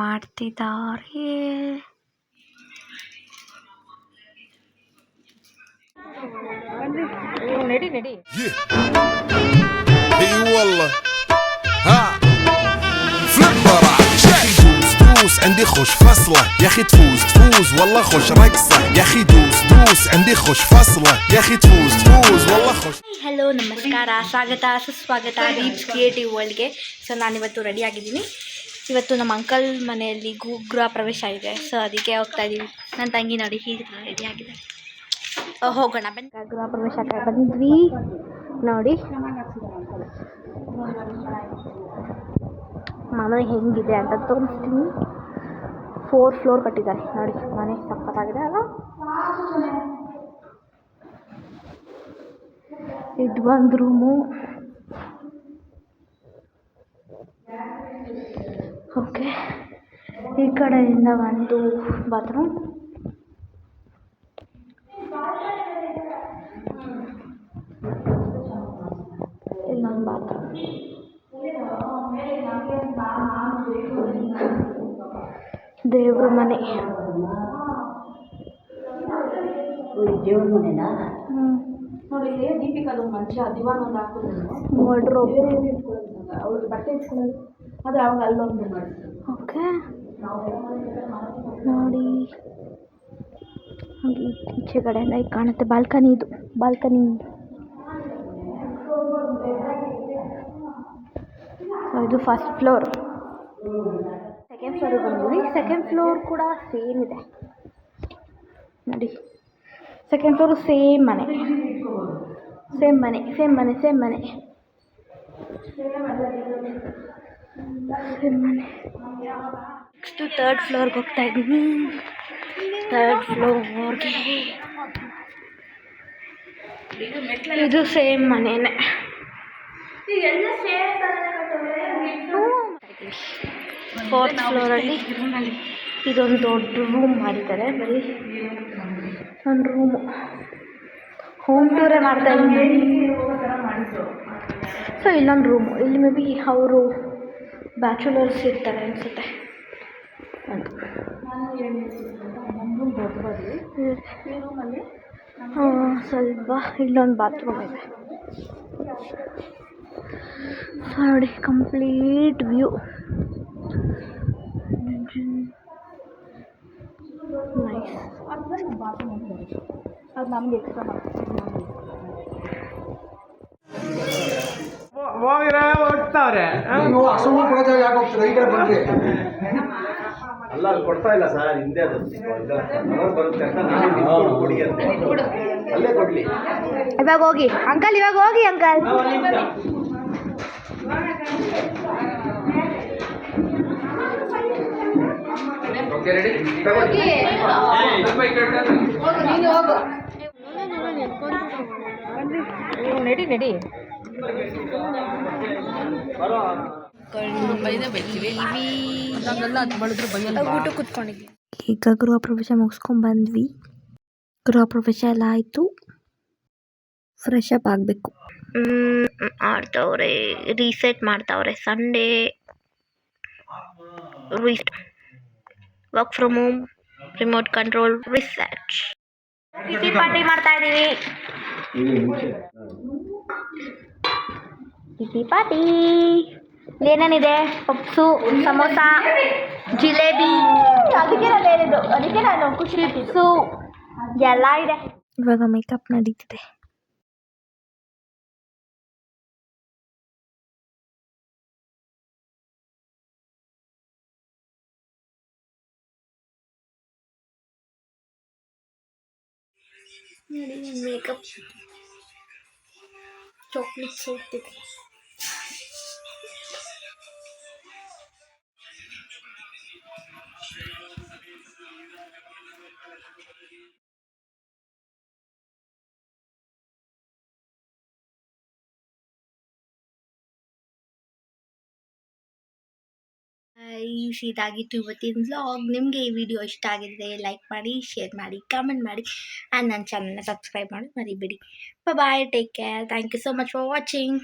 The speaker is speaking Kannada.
ಮಾಡ್ತಿದ್ದಾರೆ. ನಡಿ ನಡಿ عندي خوش فصلة يا اخي تفوز والله خوش رقصة يا اخي دوس عندي خوش فصلة يا اخي تفوز والله خوش. ಹಲೋ ನಮಸ್ಕಾರ, ಸ್ವಾಗತ ಸುಸ್ವಾಗತ ದೀಪ್ಸ್ ಕ್ರಿಯೇಟಿವ್ ವರ್ಲ್ಡ್ಗೆ. ಸೊ ನಾನಿವತ್ತು ರೆಡಿ ಆಗಿದ್ದೀನಿ. ಇವತ್ತು ನಮ್ಮ ಅಂಕಲ್ ಮನೆಯಲ್ಲಿ ಗೃಹ ಪ್ರವೇಶ ಇದೆ. ಸೊ ಅದಕ್ಕೆ ಹೋಗ್ತಾ ಇದ್ದೀವಿ. ನನ್ನ ತಂಗಿ ನೋಡಿ ಹೀಗೆ ರೆಡಿ ಆಗಿದೆ. ಹೋಗೋಣ ಬನ್ನಿ. ಗೃಹ ಪ್ರವೇಶಕ್ಕೆ ಬಂದ್ವಿ ನೋಡಿ. ಮನೆ ಹೆಂಗಿದೆ ಅಂತ ತೋರಿಸ್ತೀನಿ. 4 ಫ್ಲೋರ್ ಕಟ್ಟಿದ್ದಾರೆ ನೋಡಿ. ಮನೆ ಸಕ್ಕತ್ತಾಗಿದೆ ಅಲ್ಲ. ಇದು ಒಂದು ರೂಮು. ಓಕೆ, ಈ ಕಡೆಯಿಂದ ಒಂದು ಬಾತ್ರೂಮ್. ಇಲ್ಲೊಂದು ಬಾತ್ರೂಮ್. ದೇವ್ರ ಮನೆ. ದೇವ್ರ ಮನೆನಾ? ನೋಡಿ, ದೀಪಿಕಾದ ಮಂಚ ದಿವಾನ ಒಂದು ಹಾಕಿದ್ರು. ವಾರ್ಡ್ರೋಬ್. ಅವ್ರಿಗೆ ಬಟ್ಟೆ ಇಟ್ಕೊಳ್ಳೋದು ಅದು ಅವಾಗ ಅಲ್ಲೊಂದು ಮಾಡಿದ್ರು. ಓಕೆ ನೋಡಿ, ಹಾಗೆ ಈಚೆ ಕಡೆಯಿಂದ ಈಗ ಕಾಣುತ್ತೆ ಬಾಲ್ಕನಿ. ಇದು ಬಾಲ್ಕನಿ. ಸೊ ಇದು ಫಸ್ಟ್ ಫ್ಲೋರ್. ಸೆಕೆಂಡ್ ಫ್ಲೋರಿಗೆ ಬಂದ್ವಿ. ಸೆಕೆಂಡ್ ಫ್ಲೋರ್ ಕೂಡ ಸೇಮ್ ಇದೆ ನೋಡಿ. ಸೆಕೆಂಡ್ ಫ್ಲೋರು ಸೇಮ್ ಮನೆ. ನೆಕ್ಸ್ಟು ಥರ್ಡ್ ಫ್ಲೋರ್ಗೆ ಹೋಗ್ತಾ ಇದ್ದೀನಿ. ಥರ್ಡ್ ಫ್ಲೋರ್ಗೆ ಇದು ಸೇಮ್ ಮನೆಯೇ. ಫೋರ್ತ್ ಫ್ಲೋರಲ್ಲಿ ಇದೊಂದು ದೊಡ್ಡ ರೂಮ್ ಮಾಡಿದ್ದಾರೆ. ಬರೀ ಒಂದು ರೂಮು. ಹೋಮ್ ಟೂರೇ ಮಾಡ್ತಾ ಇದ್ದೀನಿ. ಸೊ ಇಲ್ಲೊಂದು ರೂಮು. ಇಲ್ಲಿ ಮೇ ಬಿ ಅವರು ಬ್ಯಾಚುಲರ್ಸ್ ಇರ್ತಾರೆ ಅನಿಸುತ್ತೆ. ಸ್ವಲ್ಪ ಇಲ್ಲೊಂದು ಬಾತ್ರೂಮ್ ಇದೆ ನೋಡಿ. Complete view. ನೈಸ್. ಅದು ನಮಗೆ ಎಕ್ಸ್ಟ್ರಾ ಹೋಗ್ತಾವ್ರೆ. ಅಲ್ಲ ಅಲ್ಲಿ ಕೊಡ್ತಾ ಇಲ್ಲ ಸರ್, ಹಿಂದೆ ಅದು ಬರುತ್ತೆ ಅಂತ ನಾನು ಕೊಡಿ ಅಂತ ಅಲ್ಲೇ ಕೊಡ್ಲಿ. ಇವಾಗ ಹೋಗಿ ಅಂಕಲ್, ಇವಾಗ ಹೋಗಿ ಅಂಕಲ್. ನಡಿ ನಡಿ. ಕೂತ್ಕೊಂಡಿದ್ವಿ. ಈಗ ಗೃಹ ಪ್ರವೇಶ ಮುಗಿಸ್ಕೊಂಡು ಬಂದ್ವಿ. ಗೃಹ ಪ್ರವೇಶ ಎಲ್ಲ ಆಯಿತು. ಫ್ರೆಶ್ ಅಪ್ ಆಗಬೇಕು. ಆಡ್ತವ್ರೆ, ರೀಸೆಟ್ ಮಾಡ್ತಾವ್ರೆ. Sunday work from home, remote control, research. ಕಿಟಿ party ಮಾಡ್ತಾ ಇದ್ದೀವಿ. ಕಿಟಿ ಪಾರ್ಟಿ ಏನೇನಿದೆ? ಪಪ್ಸು, ಸಮೋಸ, ಜಿಲೇಬಿ. ಅದಕ್ಕೆ ನಾನು ಖುಷಿ. ಚಿಪ್ಸು ಎಲ್ಲ ಇದೆ. ಇವಾಗ ಮೇಕಪ್ ನಡೀತಿದೆ. ನೋಡಿ ಮೇಕಪ್ ಚಾಕ್ಲೇಟ್ಸ್ ಹೋಗ್ತಿದೆ. ಇದಾಗಿತ್ತು ಇವತ್ತಿನ ವ್ಲಾಗ್. ನಿಮಗೆ ಈ ವಿಡಿಯೋ ಇಷ್ಟ ಆಗಿದ್ರೆ ಲೈಕ್ ಮಾಡಿ, ಶೇರ್ ಮಾಡಿ, ಕಮೆಂಟ್ ಮಾಡಿ ಆ್ಯಂಡ್ ನನ್ನ ಚಾನಲ್ನ ಸಬ್ಸ್ಕ್ರೈಬ್ ಮಾಡಿ ಮರಿಬೇಡಿ. Bye, take care. Thank you so much for watching.